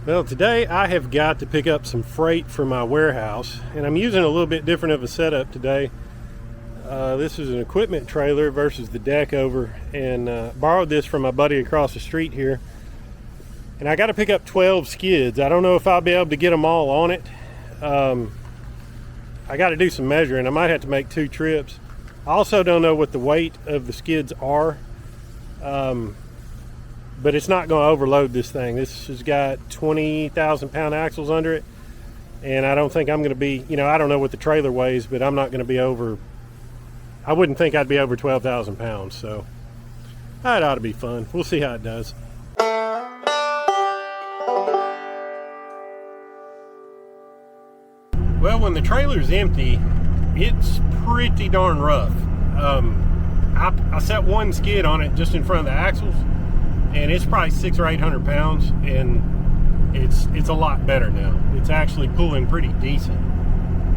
Well, today I have got to pick up some freight for my warehouse, and I'm using a little bit different of a setup today. This is an equipment trailer versus the deck over, and borrowed this from my buddy across the street here. And I got to pick up 12 skids. I don't know if I'll be able to get them all on it. I got to do some measuring. I might have to make 2 trips. I also don't know what the weight of the skids are. But it's not going to overload this thing. This has got 20,000 pound axles under it, and I don't think I'm going to be, I don't know what the trailer weighs, but I'm not going to be over, I wouldn't think I'd be over 12,000 pounds, so that ought to be fun. We'll see how it does. Well, when the trailer's empty, it's pretty darn rough. I set one skid on it just in front of the axles, and it's probably 600 or 800 pounds, and it's a lot better now. It's actually pulling pretty decent.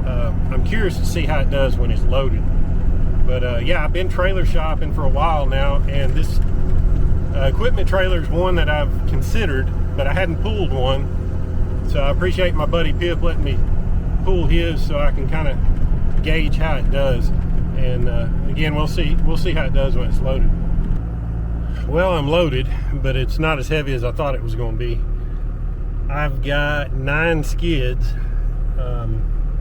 I'm curious to see how it does when it's loaded. But yeah, I've been trailer shopping for a while now, and this equipment trailer is one that I've considered, but I hadn't pulled one. So I appreciate my buddy Pip letting me pull his so I can kind of gauge how it does. And again, we'll see how it does when it's loaded. Well, I'm loaded, but it's not as heavy as I thought it was going to be. I've got 9 skids.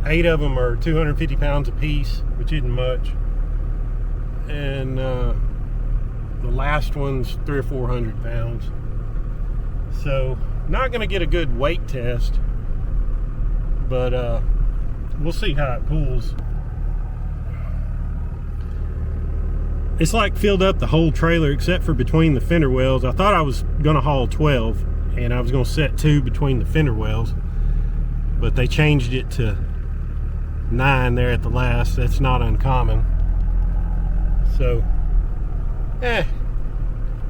8 of them are 250 pounds a piece, which isn't much. And the last one's 300 or 400 pounds. So, not going to get a good weight test, but we'll see how it pulls. It's like filled up the whole trailer except for between the fender wells. I thought I was going to haul 12, and I was going to set 2 between the fender wells, but they changed it to 9 there at the last. That's not uncommon. So,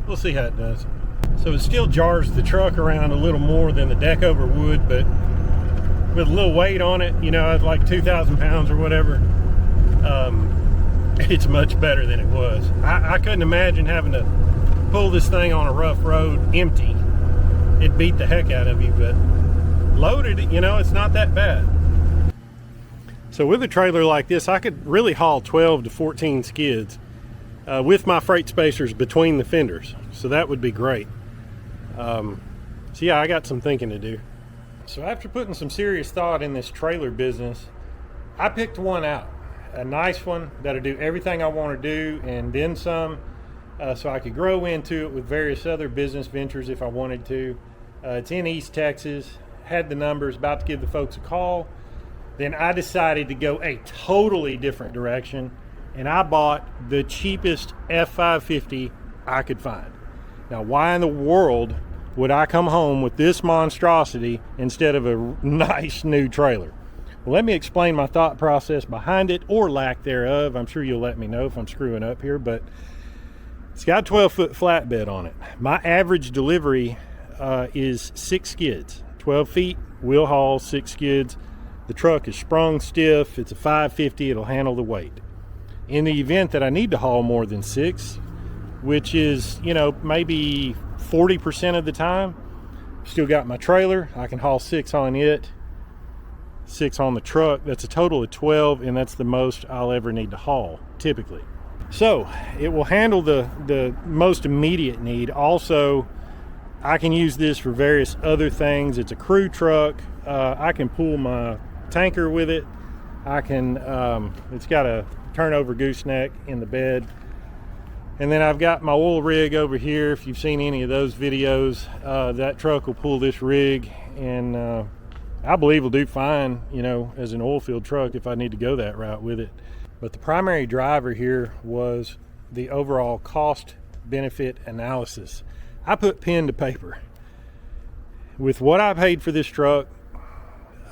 we'll see how it does. So it still jars the truck around a little more than the deck over would, but with a little weight on it, it's like 2,000 pounds or whatever. It's much better than it was. I couldn't imagine having to pull this thing on a rough road empty. It beat the heck out of you, but loaded, it's not that bad. So with a trailer like this, I could really haul 12 to 14 skids with my freight spacers between the fenders. So that would be great. So yeah, I got some thinking to do. So after putting some serious thought in this trailer business, I picked one out. A nice one that'll do everything I want to do and then some, so I could grow into it with various other business ventures if I wanted to. It's in East Texas. Had the numbers, about to give the folks a call. Then I decided to go a totally different direction, and I bought the cheapest F550 I could find. Now, why in the world would I come home with this monstrosity instead of a nice new trailer? Well, let me explain my thought process behind it, or lack thereof. I'm sure you'll let me know if I'm screwing up here, but it's got a 12-foot flatbed on it. My average delivery is 6 skids. 12 feet, wheel haul, 6 skids. The truck is sprung stiff. It's a 550. It'll handle the weight. In the event that I need to haul more than 6, which is, maybe 40% of the time, still got my trailer. I can haul 6 on it. 6 on the truck. That's a total of 12, and that's the most I'll ever need to haul typically. So it will handle the most immediate need. Also, I can use this for various other things. It's a crew truck. I can pull my tanker with it. I can it's got a turnover gooseneck in the bed, and then I've got my oil rig over here. If you've seen any of those videos, that truck will pull this rig, and I believe will do fine, as an oil field truck if I need to go that route with it. But the primary driver here was the overall cost benefit analysis. I put pen to paper. With what I paid for this truck,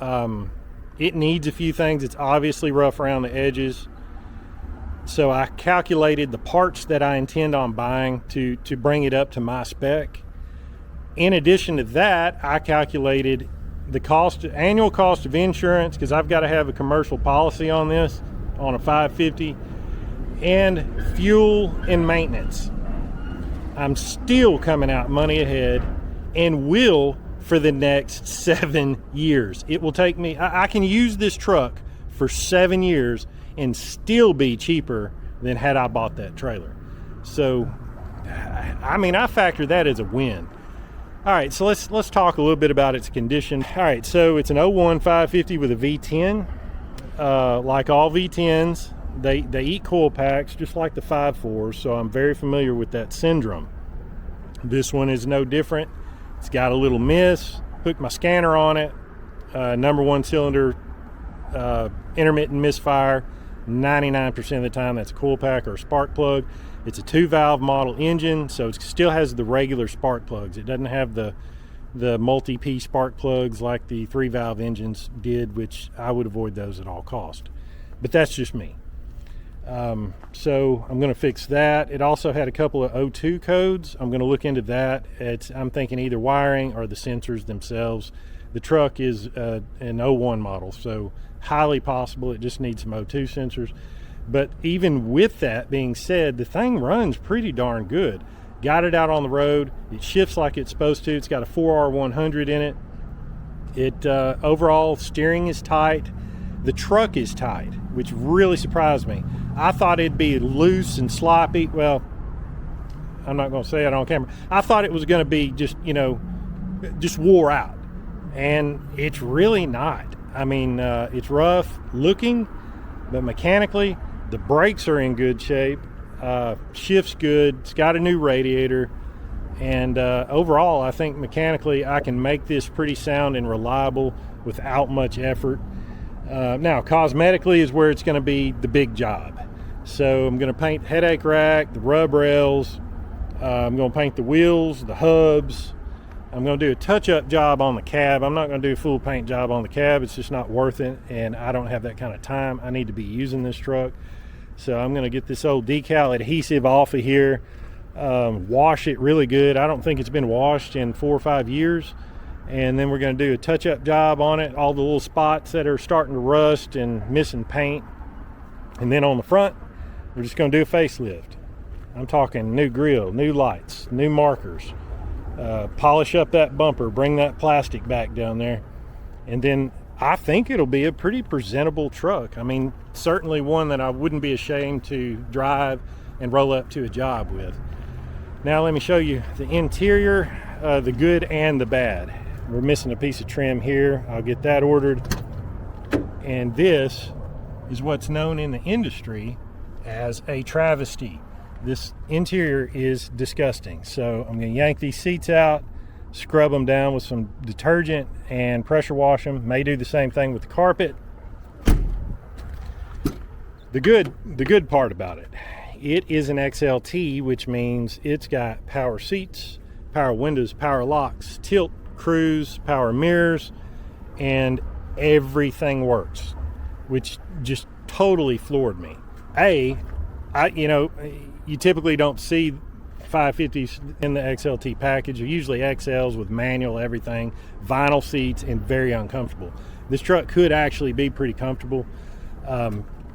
it needs a few things. It's obviously rough around the edges. So I calculated the parts that I intend on buying to bring it up to my spec. In addition to that, I calculated the annual cost of insurance, because I've got to have a commercial policy on this, on a 550, and fuel and maintenance. I'm still coming out money ahead and will for the next 7 years. It will take me, I can use this truck for 7 years and still be cheaper than had I bought that trailer. So, I mean, I factor that as a win. All right, so let's talk a little bit about its condition. All right, so it's an 01 550 with a V10. Like all V10s, they eat coil packs just like the 5.4s, so I'm very familiar with that syndrome. This one is no different. It's got a little miss. Hooked my scanner on it. Number one cylinder, intermittent misfire. 99% of the time that's a coil pack or a spark plug. It's a 2-valve model engine, so it still has the regular spark plugs. It doesn't have the multi-P spark plugs like the 3-valve engines did, which I would avoid those at all cost. But that's just me. So I'm going to fix that. It also had a couple of O2 codes. I'm going to look into that. I'm thinking either wiring or the sensors themselves. The truck is an 01 model, so highly possible it just needs some O2 sensors. But even with that being said, the thing runs pretty darn good. Got it out on the road. It shifts like it's supposed to. It's got a 4R100 in it. Overall steering is tight. The truck is tight, which really surprised me. I thought it'd be loose and sloppy. Well, I'm not going to say it on camera. I thought it was going to be just wore out. And it's really not. I mean, it's rough looking, but mechanically, the brakes are in good shape. Shifts good. It's got a new radiator. And overall, I think mechanically, I can make this pretty sound and reliable without much effort. Now, cosmetically is where it's going to be the big job. So I'm going to paint the headache rack, the rub rails. I'm going to paint the wheels, the hubs. I'm going to do a touch-up job on the cab. I'm not going to do a full paint job on the cab. It's just not worth it, and I don't have that kind of time. I need to be using this truck. So I'm going to get this old decal adhesive off of here, wash it really good. I don't think it's been washed in 4 or 5 years. And then we're going to do a touch-up job on it, all the little spots that are starting to rust and missing paint. And then on the front, we're just going to do a facelift. I'm talking new grille, new lights, new markers. Polish up that bumper, bring that plastic back down there, and then I think it'll be a pretty presentable truck. I mean, certainly one that I wouldn't be ashamed to drive and roll up to a job with. Now let me show you the interior, the good and the bad. We're missing a piece of trim here. I'll get that ordered. And this is what's known in the industry as a travesty. This interior is disgusting. So I'm going to yank these seats out, scrub them down with some detergent and pressure wash them. May do the same thing with the carpet. The good part about it, it is an XLT, which means it's got power seats, power windows, power locks, tilt, cruise, power mirrors, and everything works, which just totally floored me. You typically don't see 550s in the XLT package. They're usually XLs with manual everything, vinyl seats, and very uncomfortable. This truck could actually be pretty comfortable.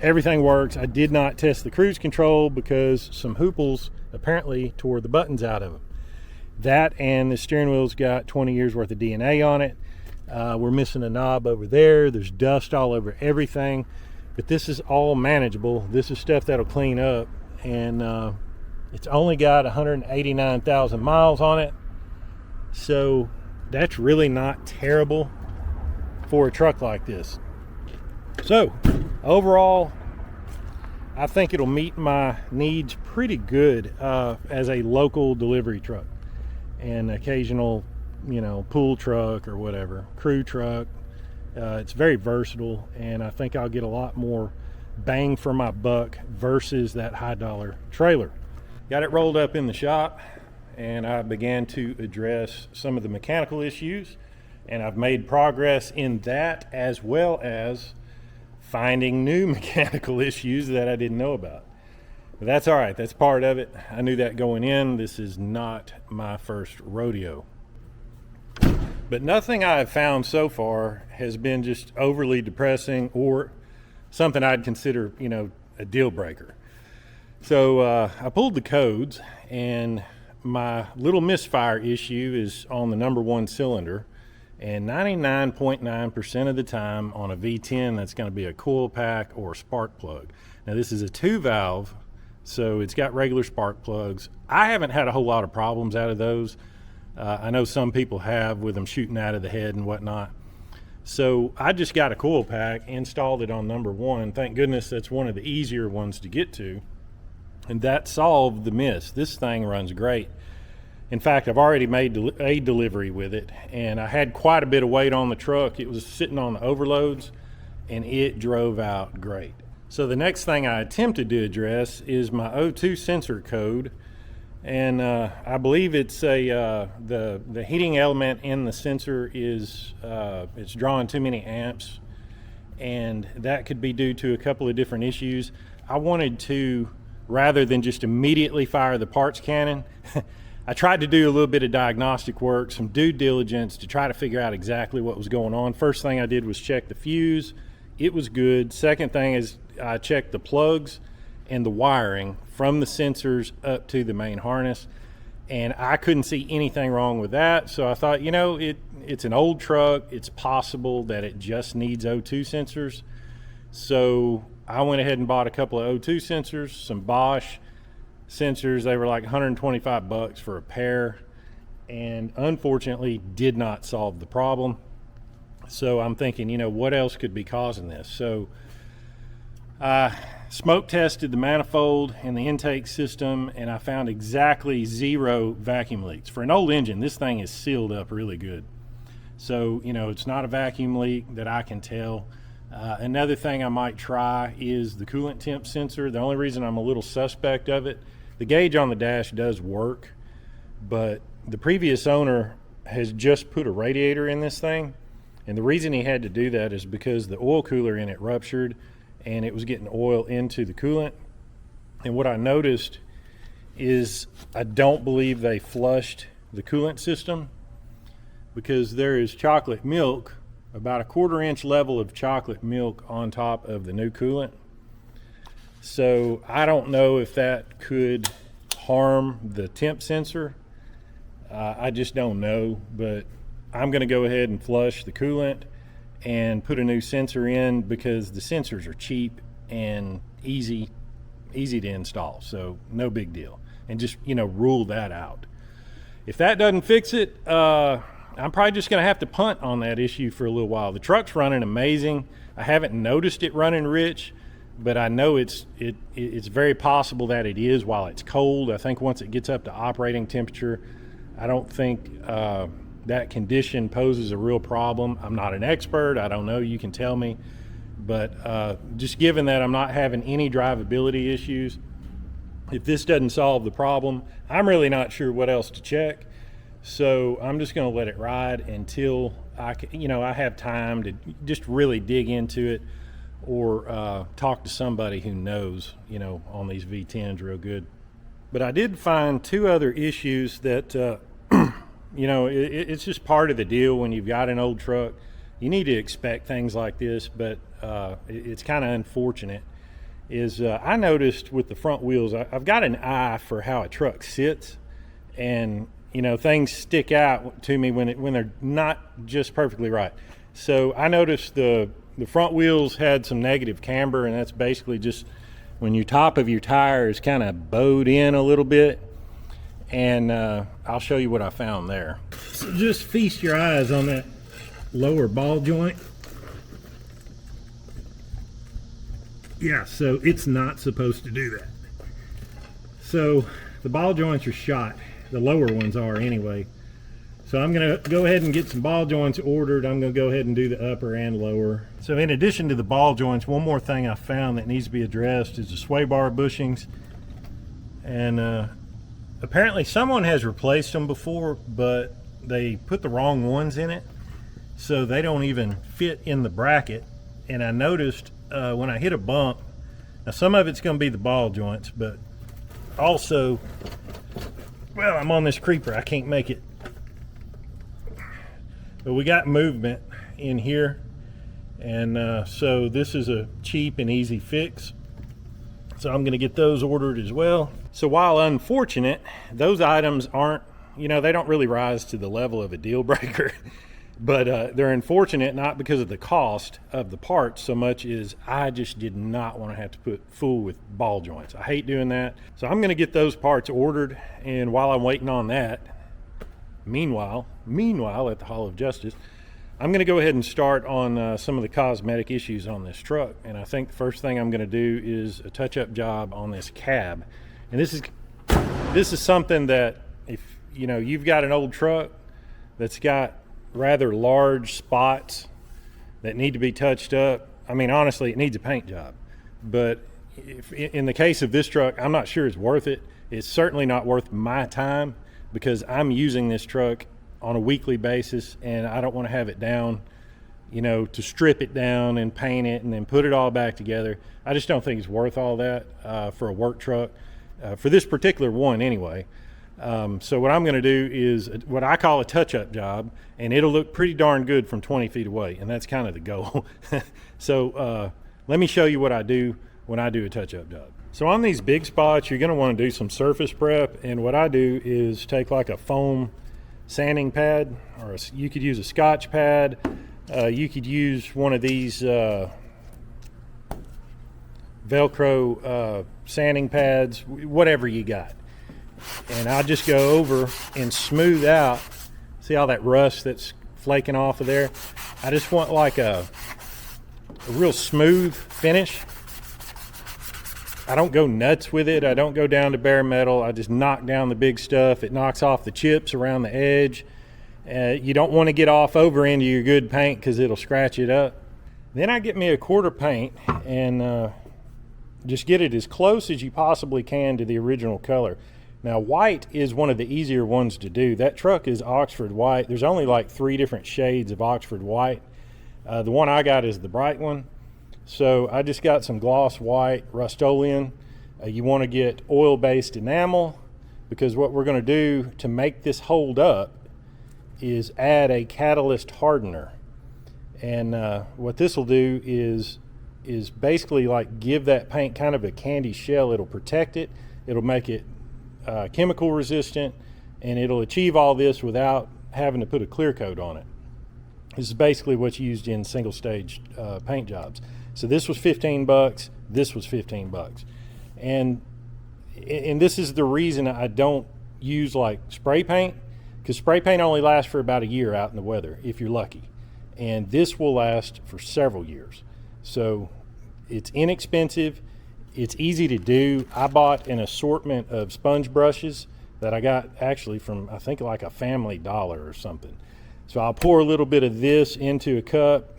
Everything works. I did not test the cruise control because some hooples apparently tore the buttons out of them. That and the steering wheel's got 20 years worth of DNA on it. We're missing a knob over there. There's dust all over everything, but this is all manageable. This is stuff that'll clean up, and it's only got 189,000 miles on it, so that's really not terrible for a truck like this. So overall, I think it'll meet my needs pretty good as a local delivery truck and occasional, pool truck or whatever, crew truck. It's very versatile, and I think I'll get a lot more bang for my buck versus that high dollar trailer. Got it rolled up in the shop, and I began to address some of the mechanical issues, and I've made progress in that, as well as finding new mechanical issues that I didn't know about. But that's all right. That's part of it. I knew that going in. This is not my first rodeo. But nothing I've found so far has been just overly depressing or something I'd consider, a deal breaker. So I pulled the codes, and my little misfire issue is on the number one cylinder. And 99.9% of the time on a V10, that's going to be a coil pack or a spark plug. Now this is a 2-valve, so it's got regular spark plugs. I haven't had a whole lot of problems out of those. I know some people have with them shooting out of the head and whatnot. So I just got a coil pack, installed it on number 1. Thank goodness that's one of the easier ones to get to. And that solved the miss. This thing runs great. In fact, I've already made a delivery with it, and I had quite a bit of weight on the truck. It was sitting on the overloads, and it drove out great. So the next thing I attempted to address is my O2 sensor code, and I believe it's the heating element in the sensor is it's drawing too many amps, and that could be due to a couple of different issues. I wanted to, rather than just immediately fire the parts cannon, I tried to do a little bit of diagnostic work, some due diligence to try to figure out exactly what was going on. First thing I did was check the fuse. It was good. Second thing is I checked the plugs and the wiring from the sensors up to the main harness, and I couldn't see anything wrong with that. So I thought, you know, it's an old truck. It's possible that it just needs O2 sensors. So I went ahead and bought a couple of O2 sensors, some Bosch sensors. They were like 125 bucks for a pair, and unfortunately did not solve the problem. So I'm thinking, you know, what else could be causing this? So I smoke tested the manifold and the intake system, and I found exactly 0 vacuum leaks. For an old engine, this thing is sealed up really good. So, you know, it's not a vacuum leak that I can tell. Another thing I might try is the coolant temp sensor. The only reason I'm a little suspect of it, the gauge on the dash does work, but the previous owner has just put a radiator in this thing, and the reason he had to do that is because the oil cooler in it ruptured and it was getting oil into the coolant. And what I noticed is I don't believe they flushed the coolant system, because there is chocolate milk, about a 1/4 inch level of chocolate milk on top of the new coolant. So I don't know if that could harm the temp sensor. I just don't know, but I'm going to go ahead and flush the coolant and put a new sensor in, because the sensors are cheap and easy to install. So no big deal. And just, you know, rule that out. If that doesn't fix it, I'm probably just going to have to punt on that issue for a little while. The truck's running amazing. I haven't noticed it running rich, but I know it's very possible that it is while it's cold. I think once it gets up to operating temperature, I don't think that condition poses a real problem. I'm not an expert. I don't know. You can tell me. But just given that I'm not having any drivability issues, if this doesn't solve the problem, I'm really not sure what else to check. So I'm just going to let it ride until I have time to just really dig into it, or talk to somebody who knows, you know, on these V10s real good. But I did find 2 other issues that, you know, it's just part of the deal when you've got an old truck. You need to expect things like this, but it's kind of unfortunate. I noticed with the front wheels, I've got an eye for how a truck sits, and you know, things stick out to me when they're not just perfectly right. So I noticed the front wheels had some negative camber, and that's basically just when your top of your tire is kind of bowed in a little bit. And I'll show you what I found there. So just feast your eyes on that lower ball joint. Yeah, so it's not supposed to do that. So the ball joints are shot. The lower ones are anyway. So I'm going to go ahead and get some ball joints ordered. I'm going to go ahead and do the upper and lower. So in addition to the ball joints, one more thing I found that needs to be addressed is the sway bar bushings. And apparently someone has replaced them before, but they put the wrong ones in it, so they don't even fit in the bracket. And I noticed when I hit a bump, now some of it's going to be the ball joints, but also, well, I'm on this creeper, I can't make it. But we got movement in here, and so this is a cheap and easy fix. So I'm going to get those ordered as well. So while unfortunate, those items aren't, you know, they don't really rise to the level of a deal breaker. But they're unfortunate not because of the cost of the parts so much as I just did not want to have to fool with ball joints. I hate doing that. So I'm going to get those parts ordered, and while I'm waiting on that, meanwhile at the Hall of Justice, I'm going to go ahead and start on some of the cosmetic issues on this truck. And I think the first thing I'm going to do is a touch-up job on this cab. And this is something that, if you know you've got an old truck that's got rather large spots that need to be touched up, I mean, honestly, it needs a paint job. But in the case of this truck, I'm not sure it's worth it. It's certainly not worth my time, because I'm using this truck on a weekly basis, and I don't want to have it down, you know, to strip it down and paint it and then put it all back together. I just don't think it's worth all that for a work truck, for this particular one anyway. So what I'm going to do is what I call a touch-up job, and it'll look pretty darn good from 20 feet away, and that's kind of the goal. So let me show you what I do when I do a touch-up job. So on these big spots, you're going to want to do some surface prep, and what I do is take like a foam sanding pad, or you could use a Scotch pad. You could use one of these Velcro sanding pads, whatever you got. And I just go over and smooth out. See all that rust that's flaking off of there? I just want like a real smooth finish. I don't go nuts with it. I don't go down to bare metal. I just knock down the big stuff. It knocks off the chips around the edge. You don't want to get off over into your good paint because it'll scratch it up. Then I get me a quarter paint and just get it as close as you possibly can to the original color. Now, white is one of the easier ones to do. That truck is Oxford white. There's only like 3 different shades of Oxford white. The one I got is the bright one. So I just got some gloss white Rust-Oleum. You want to get oil-based enamel, because what we're going to do to make this hold up is add a catalyst hardener. And what this will do is basically like give that paint kind of a candy shell. It'll protect it. It'll make it chemical resistant, and it'll achieve all this without having to put a clear coat on it. This is basically what's used in single stage paint jobs. So this was $15, this was $15. And this is the reason I don't use like spray paint, because spray paint only lasts for about a year out in the weather if you're lucky, and this will last for several years. So it's inexpensive. It's easy to do. I bought an assortment of sponge brushes that I got actually from, I think, like a Family Dollar or something. So I'll pour a little bit of this into a cup,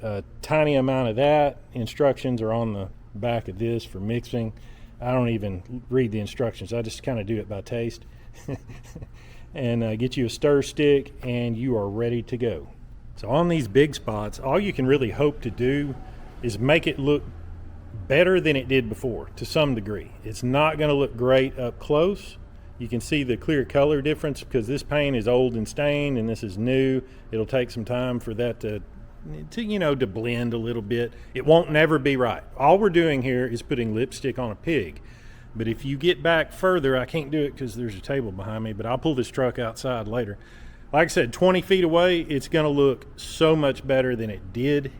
a tiny amount of that. Instructions are on the back of this for mixing. I don't even read the instructions. I just kind of do it by taste. And get you a stir stick, and you are ready to go. So on these big spots, all you can really hope to do is make it look better than it did before to some degree. It's not going to look great up close. You can see the clear color difference because this paint is old and stained and this is new. It'll take some time for that to blend a little bit. It won't never be right. All we're doing here is putting lipstick on a pig. But if you get back further, I can't do it because there's a table behind me, but I'll pull this truck outside later. Like I said, 20 feet away, it's going to look so much better than it did.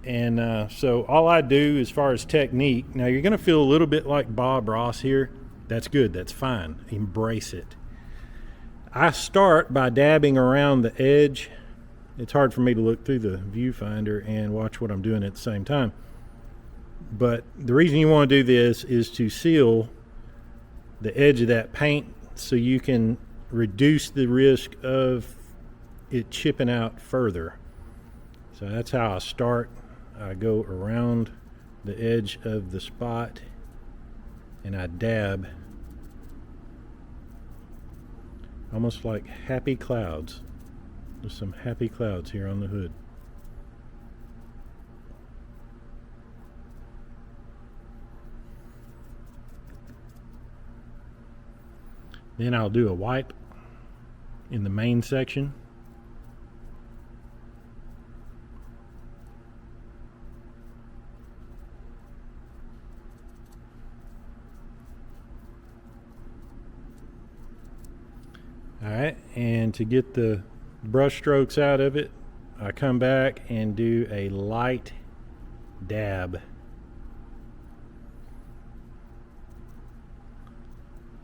And so all I do as far as technique, now you're going to feel a little bit like Bob Ross here. That's good. That's fine. Embrace it. I start by dabbing around the edge. It's hard for me to look through the viewfinder and watch what I'm doing at the same time. But the reason you want to do this is to seal the edge of that paint so you can reduce the risk of it chipping out further. So that's how I start. I go around the edge of the spot and I dab, almost like happy clouds. There's some happy clouds here on the hood. Then I'll do a wipe in the main section. All right, and to get the brush strokes out of it, I come back and do a light dab.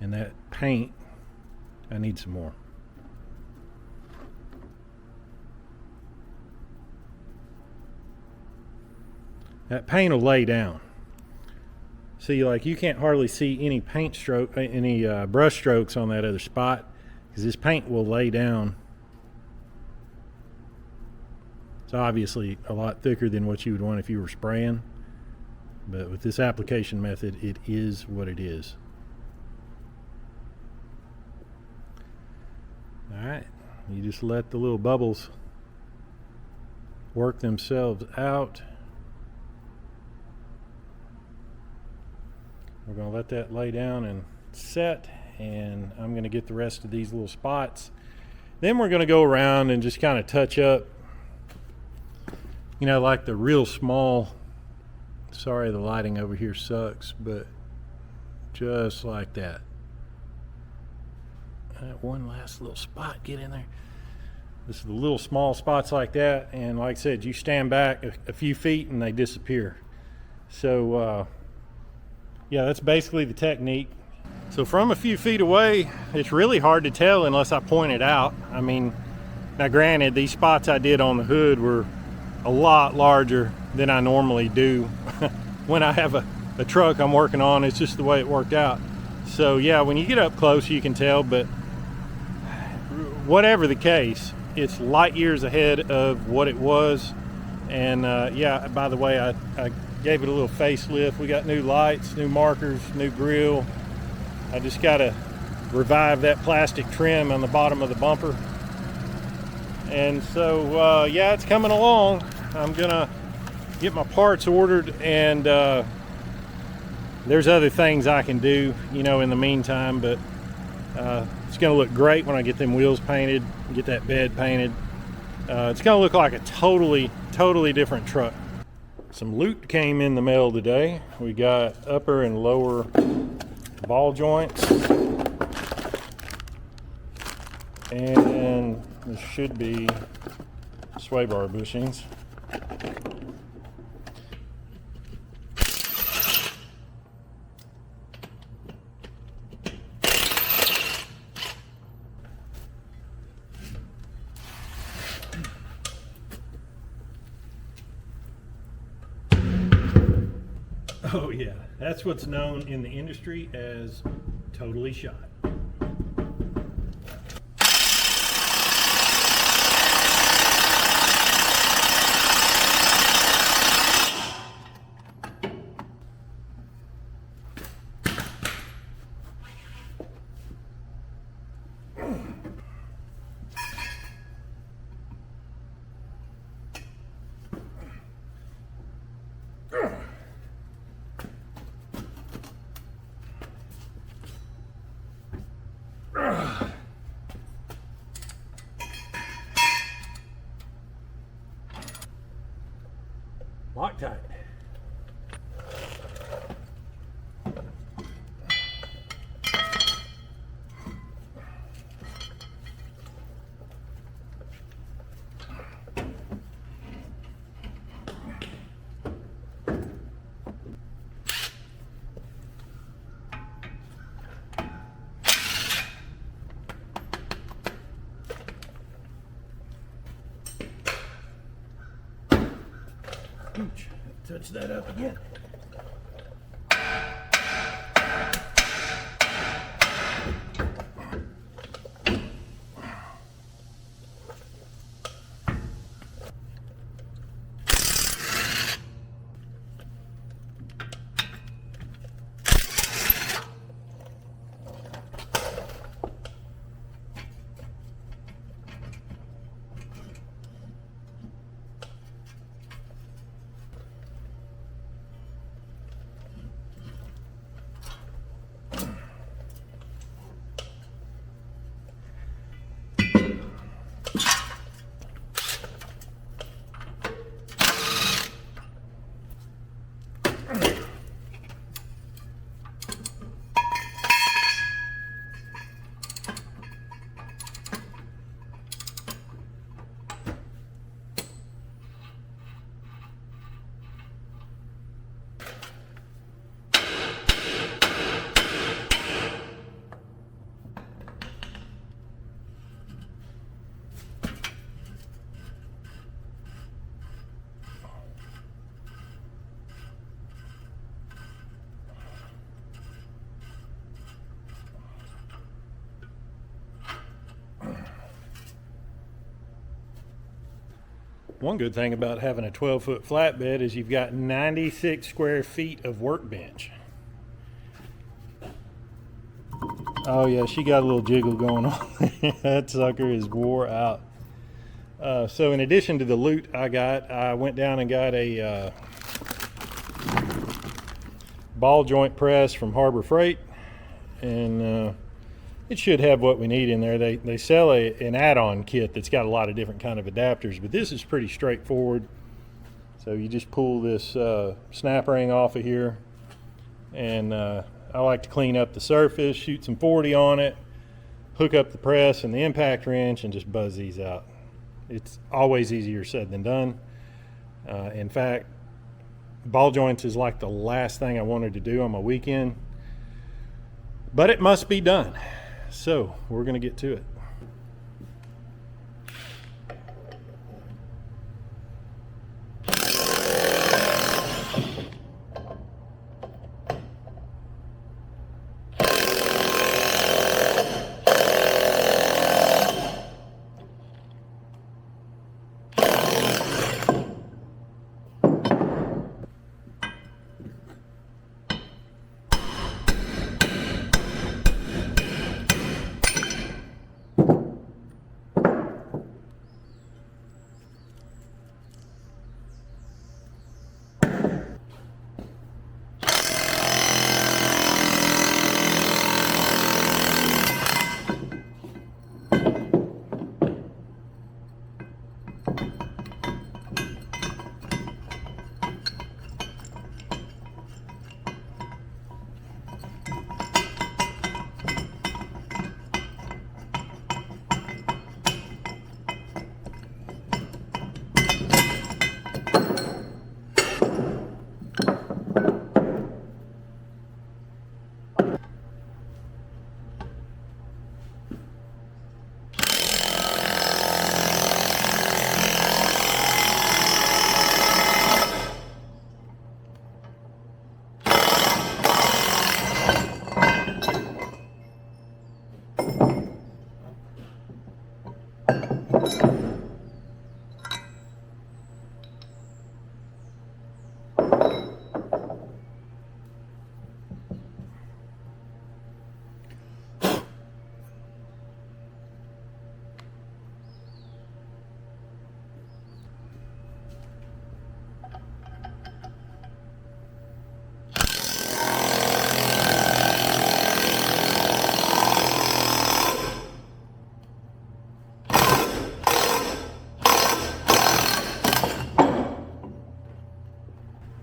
And that paint, I need some more. That paint will lay down. See, like, you can't hardly see any paint stroke, any brush strokes on that other spot, because this paint will lay down. It's obviously a lot thicker than what you would want if you were spraying, but with this application method, it is what it is. Alright, you just let the little bubbles work themselves out. We're going to let that lay down and set, and I'm going to get the rest of these little spots. Then we're going to go around and just kind of touch up, you know, like the real small, sorry the lighting over here sucks, but just like that. That one last little spot, get in there. This is the little small spots like that, and like I said, you stand back a few feet and they disappear. So yeah, that's basically the technique. So from a few feet away, it's really hard to tell unless I point it out. I mean, now granted, these spots I did on the hood were a lot larger than I normally do when I have a truck I'm working on. It's just the way it worked out. So yeah, when you get up close you can tell, but whatever the case, it's light years ahead of what it was. And yeah, by the way, I gave it a little facelift. We got new lights, new markers, new grill. I just got to revive that plastic trim on the bottom of the bumper. And so yeah, it's coming along. I'm gonna get my parts ordered, and there's other things I can do, you know, in the meantime, but it's gonna look great when I get them wheels painted, get that bed painted. It's gonna look like a totally different truck. Some loot came in the mail today. We got upper and lower ball joints, and this should be sway bar bushings. Oh yeah, that's what's known in the industry as totally shot. Loctite. Ouch, touch that up again. One good thing about having a 12-foot flatbed is you've got 96 square feet of workbench. Oh yeah, she got a little jiggle going on. That sucker is wore out. So in addition to the loot I went down and got a ball joint press from Harbor Freight, and it should have what we need in there. They sell an add-on kit that's got a lot of different kind of adapters, but this is pretty straightforward. So you just pull this snap ring off of here, and I like to clean up the surface, shoot some 40 on it, hook up the press and the impact wrench, and just buzz these out. It's always easier said than done. In fact, ball joints is like the last thing I wanted to do on my weekend, but it must be done. So we're going to get to it.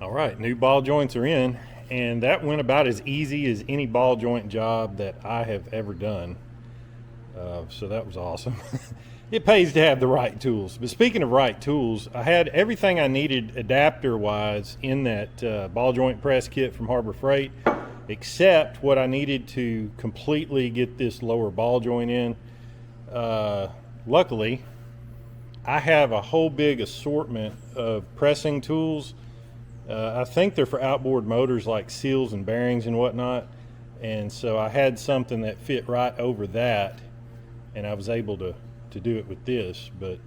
All right, new ball joints are in, and that went about as easy as any ball joint job that I have ever done. So that was awesome. It pays to have the right tools. But speaking of right tools, I had everything I needed adapter-wise in that ball joint press kit from Harbor Freight, except what I needed to completely get this lower ball joint in. Luckily, I have a whole big assortment of pressing tools. I think they're for outboard motors like seals and bearings and whatnot. And so I had something that fit right over that, and I was able to do it with this. But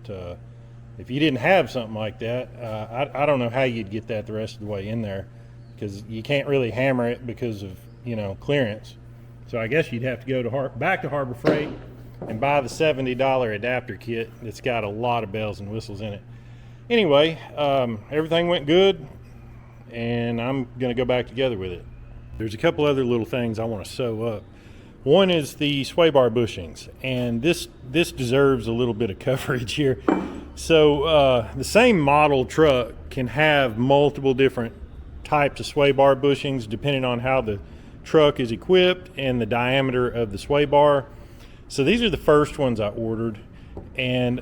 if you didn't have something like that, I don't know how you'd get that the rest of the way in there, because you can't really hammer it because of, you know, clearance. So I guess you'd have to go back to Harbor Freight and buy the $70 adapter kit that's got a lot of bells and whistles in it. Anyway, everything went good, and I'm going to go back together with it. There's a couple other little things I want to sew up. One is the sway bar bushings, and this deserves a little bit of coverage here. So the same model truck can have multiple different types of sway bar bushings depending on how the truck is equipped and the diameter of the sway bar. So these are the first ones I ordered, and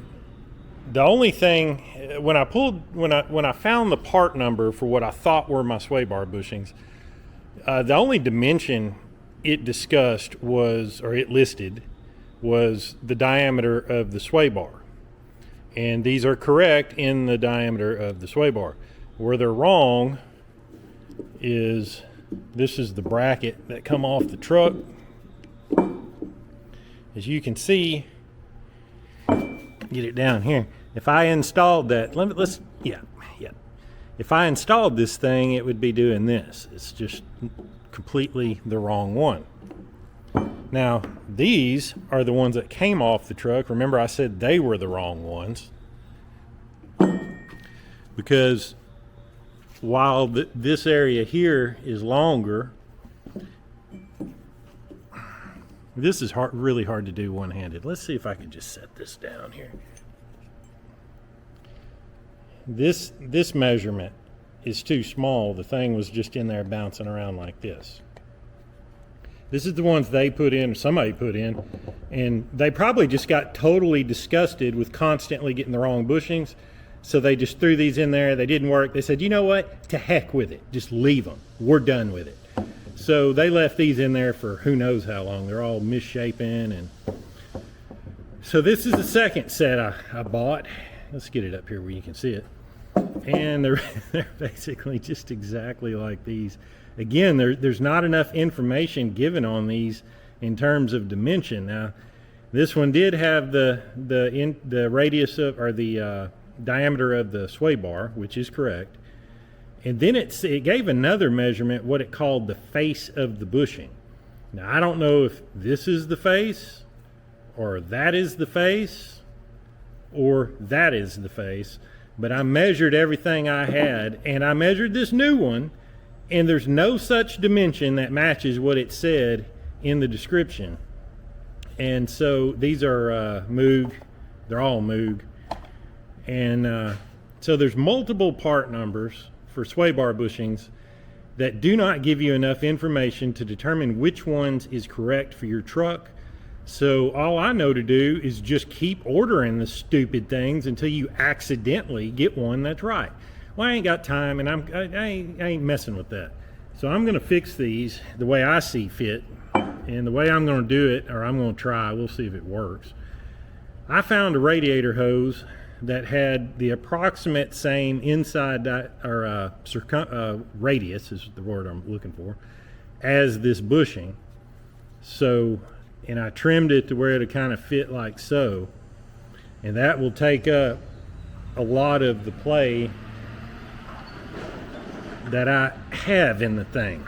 the only thing, when I found the part number for what I thought were my sway bar bushings, the only dimension it discussed was, or it listed, was the diameter of the sway bar. And these are correct in the diameter of the sway bar. Where they're wrong is, this is the bracket that come off the truck. As you can see, get it down here, If I installed that, if I installed this thing, it would be doing this. It's just completely the wrong one. Now, these are the ones that came off the truck. Remember, I said they were the wrong ones. Because while this area here is longer, this is really hard to do one-handed. Let's see if I can just set this down here. This measurement is too small. The thing was just in there bouncing around like this. This is the ones they put in, somebody put in, and they probably just got totally disgusted with constantly getting the wrong bushings. So they just threw these in there. They didn't work. They said, you know what? To heck with it. Just leave them. We're done with it. So they left these in there for who knows how long. They're all misshapen. And so this is the second set I bought. Let's get it up here where you can see it. And they're basically just exactly like these. Again, there's not enough information given on these in terms of dimension. Now, this one did have the radius of, or the diameter of the sway bar, which is correct. And then it gave another measurement, what it called the face of the bushing. Now, I don't know if this is the face, or that is the face, or that is the face, but I measured everything I had, and I measured this new one, and there's no such dimension that matches what it said in the description. And so these are Moog. They're all Moog. And so there's multiple part numbers for sway bar bushings that do not give you enough information to determine which ones is correct for your truck. So all I know to do is just keep ordering the stupid things until you accidentally get one that's right. Well, I ain't got time, and I ain't messing with that. So I'm going to fix these the way I see fit, and the way I'm going to do it, or I'm going to try, we'll see if it works. I found a radiator hose that had the approximate same inside radius is the word I'm looking for, as this bushing. So, and I trimmed it to where it'll kind of fit like so, and that will take up a lot of the play that I have in the thing.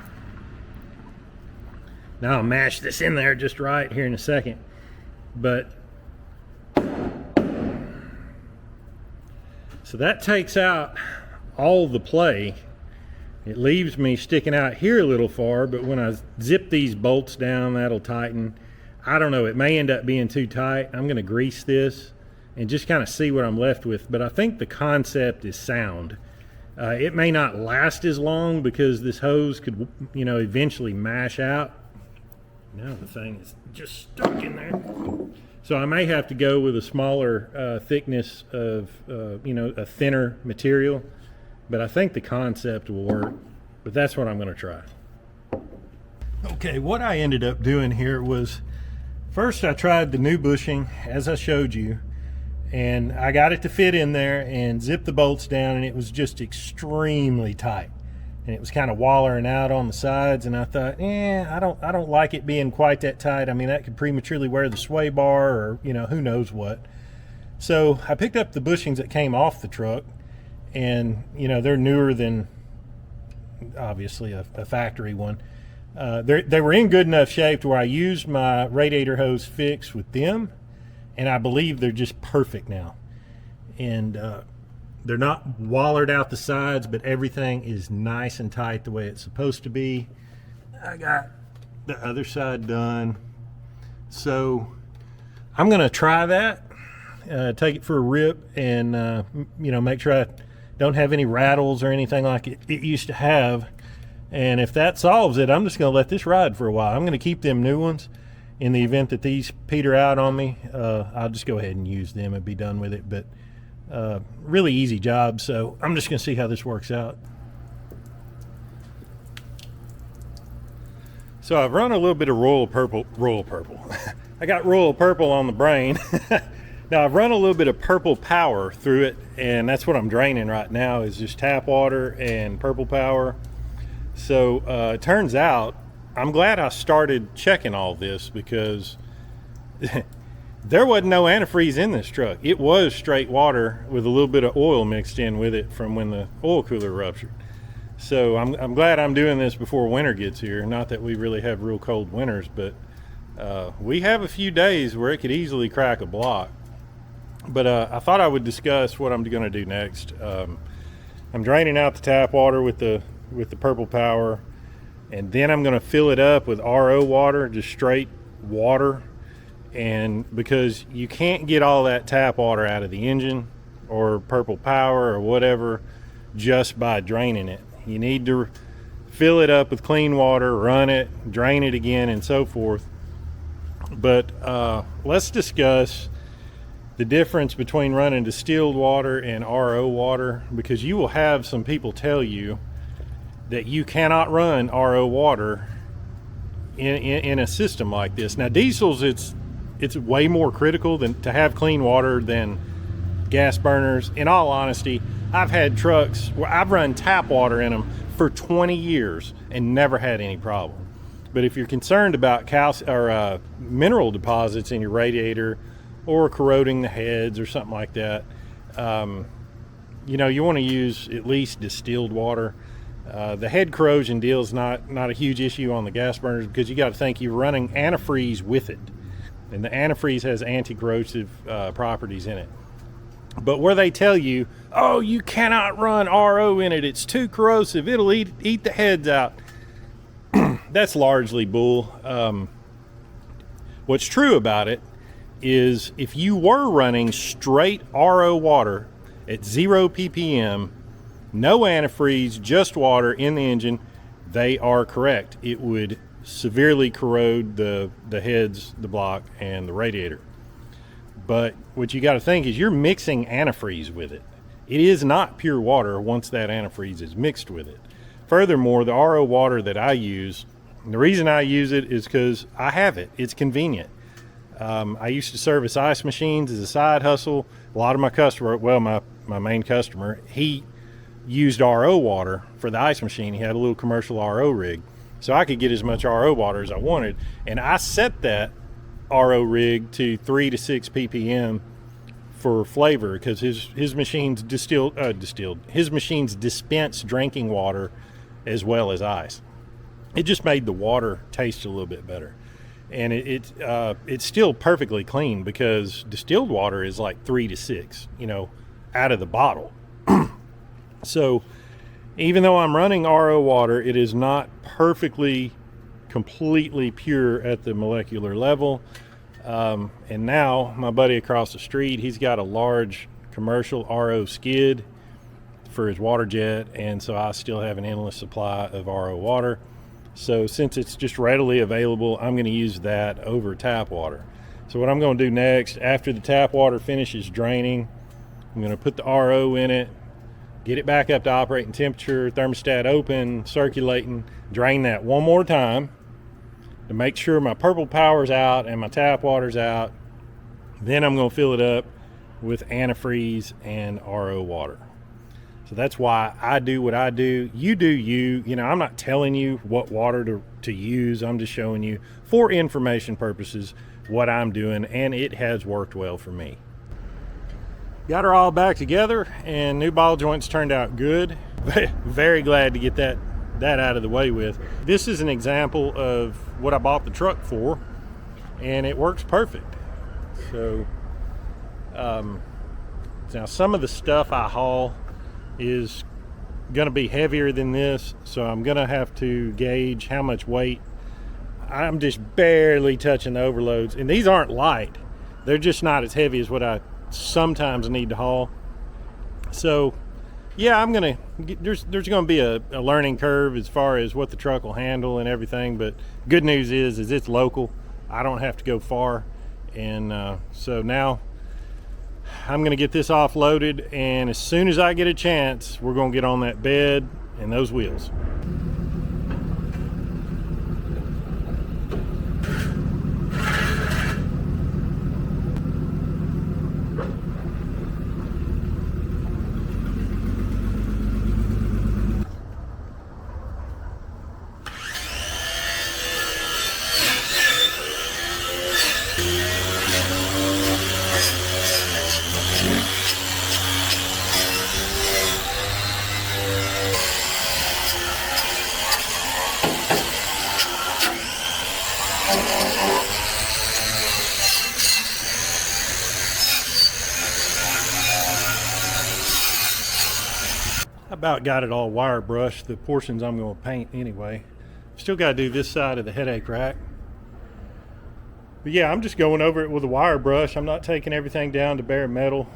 Now I'll mash this in there just right here in a second, but so that takes out all the play. It leaves me sticking out here a little far, but when I zip these bolts down, that'll tighten. I don't know, it may end up being too tight. I'm going to grease this and just kind of see what I'm left with, but I think the concept is sound. It may not last as long because this hose could, eventually mash out. Now the thing is just stuck in there. So I may have to go with a smaller thickness of, a thinner material, but I think the concept will work, but that's what I'm going to try. Okay, what I ended up doing here was, first I tried the new bushing, as I showed you, and I got it to fit in there and zipped the bolts down, and it was just extremely tight. And it was kind of wallering out on the sides, and I thought, I don't like it being quite that tight. I mean, that could prematurely wear the sway bar, or who knows what. So I picked up the bushings that came off the truck, and they're newer than obviously a factory one. They were in good enough shape to where I used my radiator hose fix with them, and I believe they're just perfect now. And they're not wallered out the sides, but everything is nice and tight the way it's supposed to be. I got the other side done. So I'm gonna try that, take it for a rip, and make sure I don't have any rattles or anything like it used to have. And if that solves it, I'm just gonna let this ride for a while. I'm gonna keep them new ones. In the event that these peter out on me, I'll just go ahead and use them and be done with it. But really easy job, so I'm just gonna see how this works out. So I've run a little bit of royal purple. I got royal purple on the brain. Now I've run a little bit of purple power through it, and that's what I'm draining right now, is just tap water and purple power. So it turns out I'm glad I started checking all this, because There wasn't no antifreeze in this truck. It was straight water with a little bit of oil mixed in with it from when the oil cooler ruptured. So I'm glad I'm doing this before winter gets here. Not that we really have real cold winters, but we have a few days where it could easily crack a block. But I thought I would discuss what I'm going to do next. I'm draining out the tap water with the Purple Power, and then I'm going to fill it up with RO water, just straight water. And because you can't get all that tap water out of the engine or Purple Power or whatever just by draining it. You need to fill it up with clean water, run it, drain it again, and so forth. But let's discuss the difference between running distilled water and RO water, because you will have some people tell you that you cannot run RO water in a system like this. Now diesels, it's way more critical than to have clean water than gas burners. In all honesty, I've had trucks where I've run tap water in them for 20 years and never had any problem. But if you're concerned about mineral deposits in your radiator or corroding the heads or something like that, you want to use at least distilled water. The head corrosion deal is not a huge issue on the gas burners, because you got to think you're running antifreeze with it. And the antifreeze has anti-corrosive properties in it. But where they tell you, oh, you cannot run RO in it, it's too corrosive, it'll eat the heads out, that's largely bull. What's true about it is if you were running straight RO water at 0 ppm, no antifreeze, just water in the engine, they are correct. It would severely corrode the heads, the block, and the radiator. But what you got to think is you're mixing antifreeze with it. It is not pure water once that antifreeze is mixed with it. Furthermore, the RO water that I use, the reason I use it is because I have it. It's convenient. I used to service ice machines as a side hustle. A lot of my customer, well, my main customer, he used RO water for the ice machine. He had a little commercial RO rig, so I could get as much RO water as I wanted. And I set that RO rig to 3 to 6 ppm for flavor, because his machines his machines dispense drinking water as well as ice. It just made the water taste a little bit better. And it's still perfectly clean, because distilled water is like 3 to 6, out of the bottle. So even though I'm running RO water, it is not completely pure at the molecular level. And now my buddy across the street, he's got a large commercial RO skid for his water jet, and so I still have an endless supply of RO water. So since it's just readily available, I'm going to use that over tap water. So what I'm going to do next, after the tap water finishes draining, I'm going to put the RO in it, get it back up to operating temperature, thermostat open, circulating, drain that one more time to make sure my Purple Power's out and my tap water's out. Then I'm going to fill it up with antifreeze and RO water. So that's why I do what I do. You do you. I'm not telling you what water to use. I'm just showing you for information purposes what I'm doing, and it has worked well for me. Got her all back together, and new ball joints turned out good. Very glad to get that out of the way with. This is an example of what I bought the truck for, and it works perfect. So now some of the stuff I haul is going to be heavier than this, so I'm going to have to gauge how much weight. I'm just barely touching the overloads, and these aren't light. They're just not as heavy as what I sometimes need to haul. So yeah, there's going to be a learning curve as far as what the truck will handle and everything, but good news is it's local. I don't have to go far. And so now I'm going to get this offloaded, and as soon as I get a chance, we're going to get on that bed and those wheels. About got it all wire brushed, the portions I'm going to paint anyway. Still got to do this side of the headache rack. But yeah, I'm just going over it with a wire brush. I'm not taking everything down to bare metal.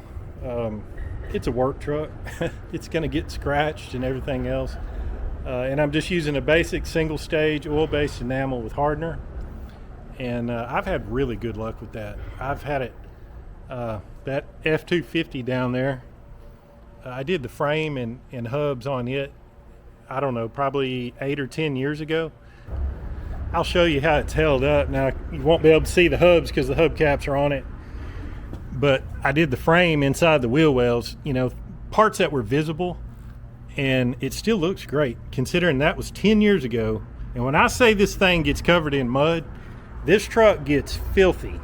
It's a work truck. It's going to get scratched and everything else. And I'm just using a basic single stage oil-based enamel with hardener. And I've had really good luck with that. I've had it, that F-250 down there, I did the frame and hubs on it, I don't know, probably 8 or 10 years ago. I'll show you how it's held up. Now, you won't be able to see the hubs because the hubcaps are on it. But I did the frame inside the wheel wells, you know, parts that were visible, and it still looks great considering that was 10 years ago. And when I say this thing gets covered in mud, this truck gets filthy,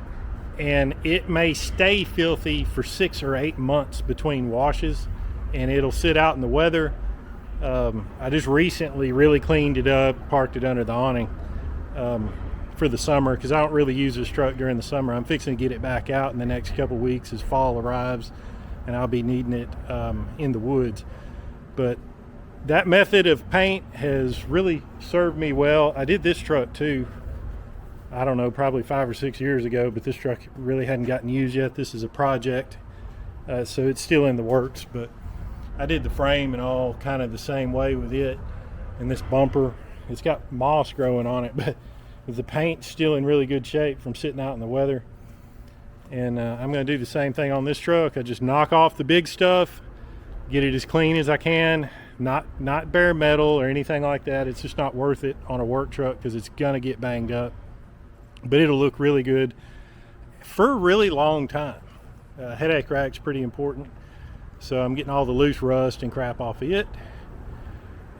and it may stay filthy for 6 or 8 months between washes, and it'll sit out in the weather. I just recently really cleaned it up, parked it under the awning for the summer, because I don't really use this truck during the summer. I'm fixing to get it back out in the next couple weeks as fall arrives, and I'll be needing it in the woods. But that method of paint has really served me well. I did this truck too, I don't know, probably 5 or 6 years ago, but this truck really hadn't gotten used yet. This is a project, so it's still in the works, but I did the frame and all kind of the same way with it. And this bumper, it's got moss growing on it, but with the paint still in really good shape from sitting out in the weather. And I'm going to do the same thing on this truck. I just knock off the big stuff, get it as clean as I can, not bare metal or anything like that. It's just not worth it on a work truck because it's going to get banged up. But it'll look really good for a really long time. Headache rack's pretty important. So I'm getting all the loose rust and crap off of it.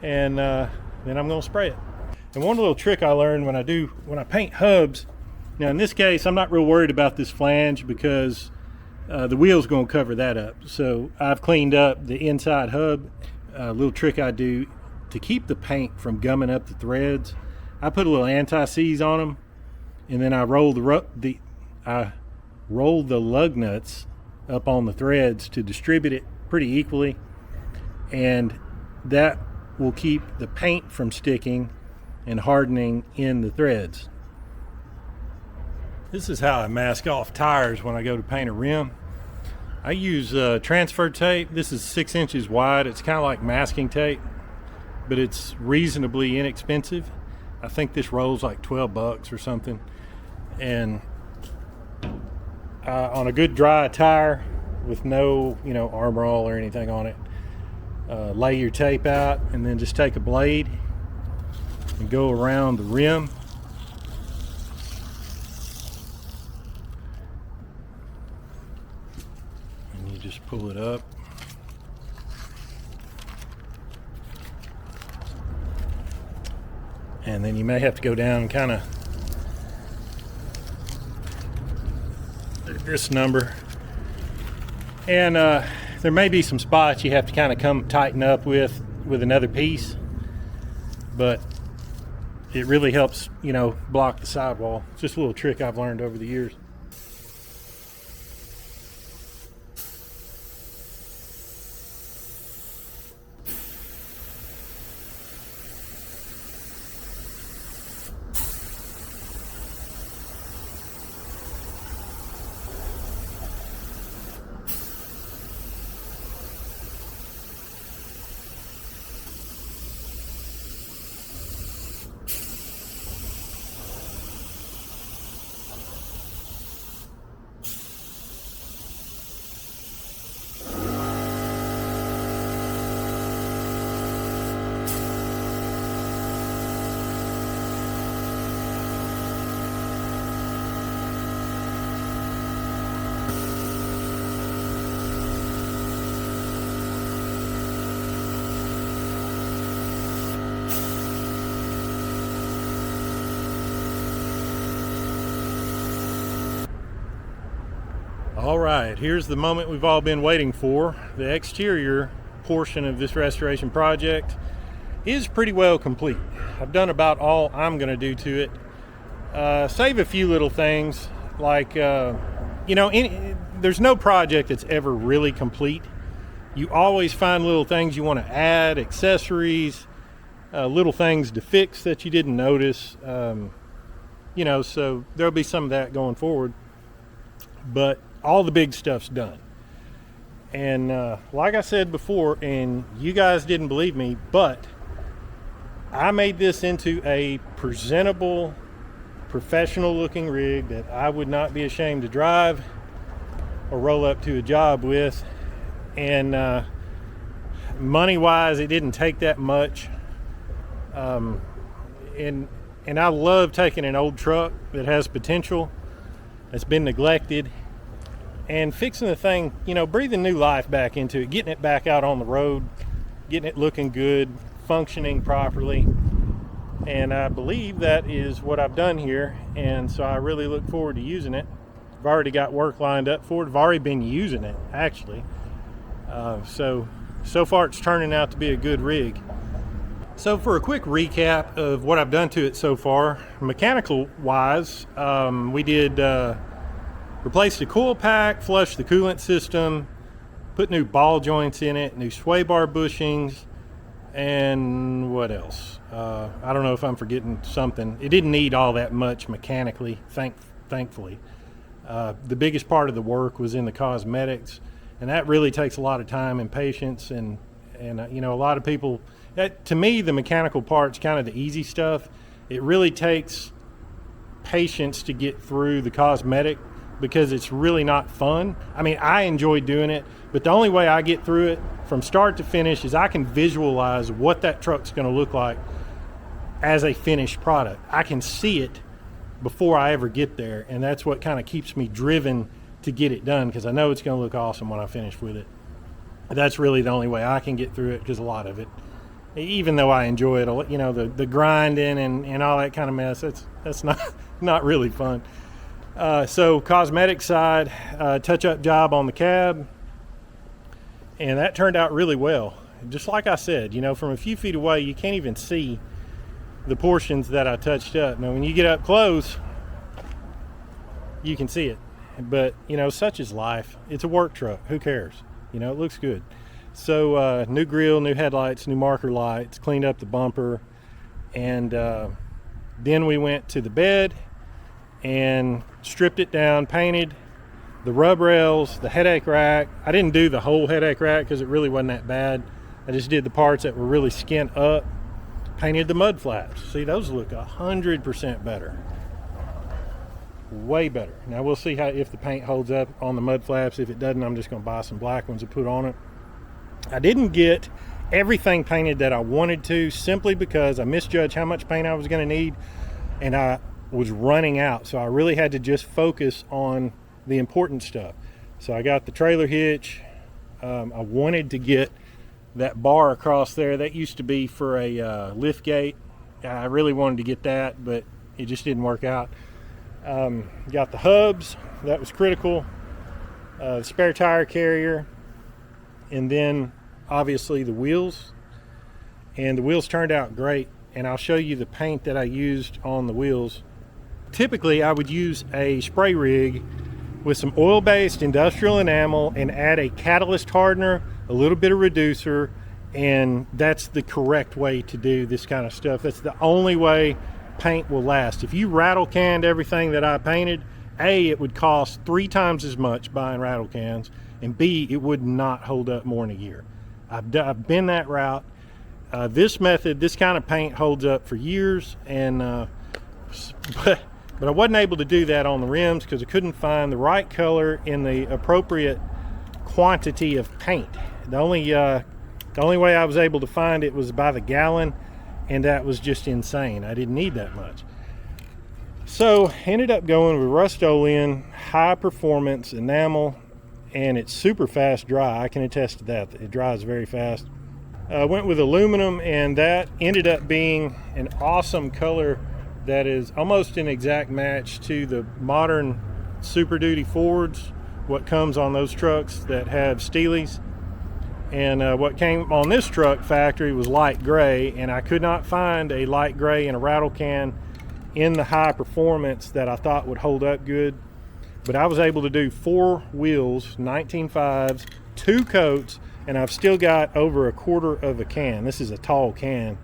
And then I'm going to spray it. And one little trick I learned when I paint hubs, now in this case I'm not real worried about this flange because the wheel's going to cover that up. So I've cleaned up the inside hub. A little trick I do to keep the paint from gumming up the threads, I put a little anti-seize on them, and then I roll the lug nuts up on the threads to distribute it pretty equally, and that will keep the paint from sticking and hardening in the threads. This is how I mask off tires when I go to paint a rim. I use transfer tape. This is 6 inches wide. It's kind of like masking tape, but it's reasonably inexpensive. I think this rolls like $12 or something. And on a good dry tire with no, Armor All or anything on it, lay your tape out and then just take a blade and go around the rim. And you just pull it up. And then you may have to go down and kind of this number. And there may be some spots you have to kind of come tighten up with another piece, but it really helps, block the sidewall. It's just a little trick I've learned over the years. All right, here's the moment we've all been waiting for. The exterior portion of this restoration project is pretty well complete. I've done about all I'm going to do to it. Save a few little things, like, there's no project that's ever really complete you always find little things you want to add, accessories, little things to fix that you didn't notice. You know, so there'll be some of that going forward, but all the big stuff's done. And like I said before, and you guys didn't believe me, but I made this into a presentable, professional looking rig that I would not be ashamed to drive or roll up to a job with. And money wise, it didn't take that much. And I love taking an old truck that has potential, that's been neglected, and fixing the thing, you know, breathing new life back into it, getting it back out on the road, getting it looking good, functioning properly. And I believe that is what I've done here, and so I really look forward to using it. I've already got work lined up for it. I've already been using it, actually. So far it's turning out to be a good rig. So for a quick recap of what I've done to it so far, mechanical wise, we did replace the coil pack, flush the coolant system, put new ball joints in it, new sway bar bushings, and what else? I don't know if I'm forgetting something. It didn't need all that much mechanically, thankfully. The biggest part of the work was in the cosmetics, and that really takes a lot of time and patience, and you know, a lot of people, to me, the mechanical part's kind of the easy stuff. It really takes patience to get through the cosmetic because it's really not fun. I mean, I enjoy doing it, but the only way I get through it from start to finish is I can visualize what that truck's going to look like as a finished product. I can see it before I ever get there, and that's what kind of keeps me driven to get it done, because I know it's going to look awesome when I finish with it. That's really the only way I can get through it, because a lot of it, even though I enjoy it, you know, the grinding and all that kind of mess, that's not really fun. So cosmetic side, touch-up job on the cab, and that turned out really well. Just like I said, you know, from a few feet away, you can't even see the portions that I touched up. Now, when you get up close, you can see it. But, you know, such is life. It's a work truck. Who cares? You know, it looks good. So new grille, new headlights, new marker lights, cleaned up the bumper, and then we went to the bed and stripped it down, painted the rub rails, the headache rack. I didn't do the whole headache rack because it really wasn't that bad. I just did the parts that were really skint up. Painted the mud flaps. See, those look 100% better. Way better. Now we'll see if the paint holds up on the mud flaps. If it doesn't, I'm just going to buy some black ones to put on it. I didn't get everything painted that I wanted to, simply because I misjudged how much paint I was going to need, and I was running out. So I really had to just focus on the important stuff. So I got the trailer hitch. I wanted to get that bar across there. That used to be for a lift gate. I really wanted to get that, but it just didn't work out. Got the hubs. That was critical. The spare tire carrier, and then obviously the wheels. And the wheels turned out great, and I'll show you the paint that I used on the wheels. Typically I would use a spray rig with some oil-based industrial enamel and add a catalyst hardener, a little bit of reducer, and that's the correct way to do this kind of stuff. That's the only way paint will last. If you rattle canned everything that I painted, A, it would cost 3 times as much buying rattle cans, and B, it would not hold up more than a year. I've been that route. This method, this kind of paint holds up for years, and but I wasn't able to do that on the rims because I couldn't find the right color in the appropriate quantity of paint. The only way I was able to find it was by the gallon, and that was just insane. I didn't need that much. So ended up going with Rust-Oleum high performance enamel, and it's super fast dry. I can attest to that. It dries very fast. Went with aluminum, and that ended up being an awesome color that is almost an exact match to the modern Super Duty Fords, what comes on those trucks that have Steelies. And what came on this truck factory was light gray, and I could not find a light gray in a rattle can in the high performance that I thought would hold up good. But I was able to do 4 wheels, 19.5s, 2 coats, and I've still got over a quarter of a can. This is a tall can,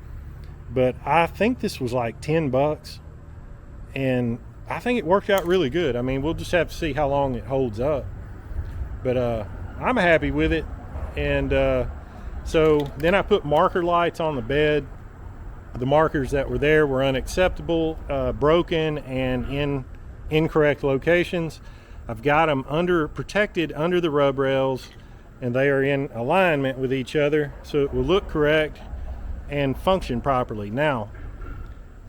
but I think this was like 10 bucks, and I think it worked out really good. I mean, we'll just have to see how long it holds up, but I'm happy with it. And so then I put marker lights on the bed. The markers that were there were unacceptable, broken, and in incorrect locations. I've got them protected under the rub rails, and they are in alignment with each other, so it will look correct and function properly. Now,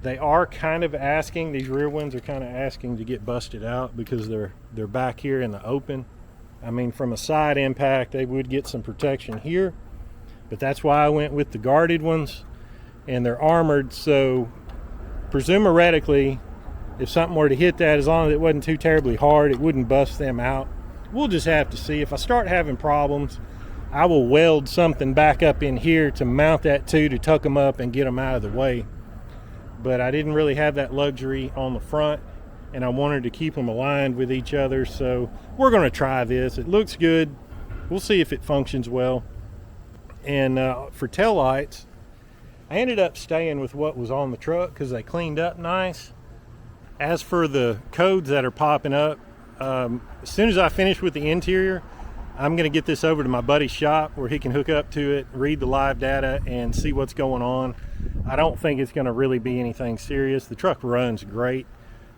they are kind of asking, these rear ones are kind of asking to get busted out because they're back here in the open. I mean, from a side impact, they would get some protection here, but that's why I went with the guarded ones, and they're armored, so presumably, if something were to hit that, as long as it wasn't too terribly hard, it wouldn't bust them out. We'll just have to see. If I start having problems, I will weld something back up in here to mount that to tuck them up and get them out of the way. But I didn't really have that luxury on the front, and I wanted to keep them aligned with each other, so we're going to try this. It looks good. We'll see if it functions well. And for tail lights, I ended up staying with what was on the truck because they cleaned up nice. As for the codes that are popping up, as soon as I finish with the interior, I'm going to get this over to my buddy's shop where he can hook up to it, read the live data, and see what's going on. I don't think it's going to really be anything serious. The truck runs great,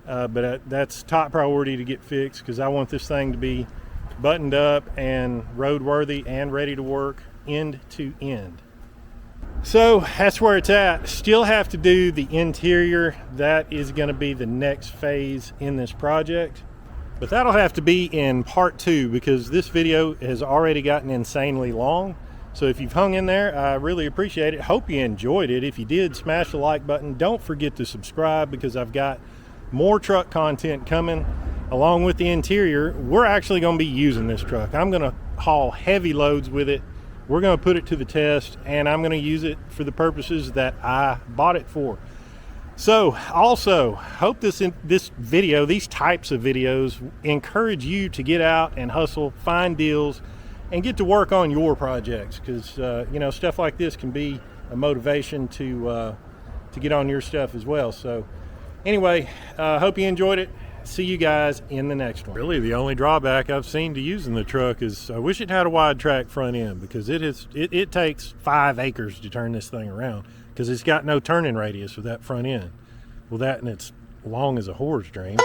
but that's top priority to get fixed because I want this thing to be buttoned up and roadworthy and ready to work end to end. So that's where it's at. Still have to do the interior. That is going to be the next phase in this project. But that'll have to be in part 2 because this video has already gotten insanely long. So if you've hung in there, I really appreciate it. Hope you enjoyed it. If you did, smash the like button. Don't forget to subscribe because I've got more truck content coming along with the interior. We're actually going to be using this truck. I'm going to haul heavy loads with it. We're going to put it to the test, and I'm going to use it for the purposes that I bought it for. So also, hope this video, these types of videos, encourage you to get out and hustle, find deals, and get to work on your projects because you know, stuff like this can be a motivation to get on your stuff as well. So anyway, hope you enjoyed it. See you guys in the next one. Really, the only drawback I've seen to using the truck is I wish it had a wide track front end because it takes 5 acres to turn this thing around because it's got no turning radius with that front end. Well, that and it's long as a horse dream.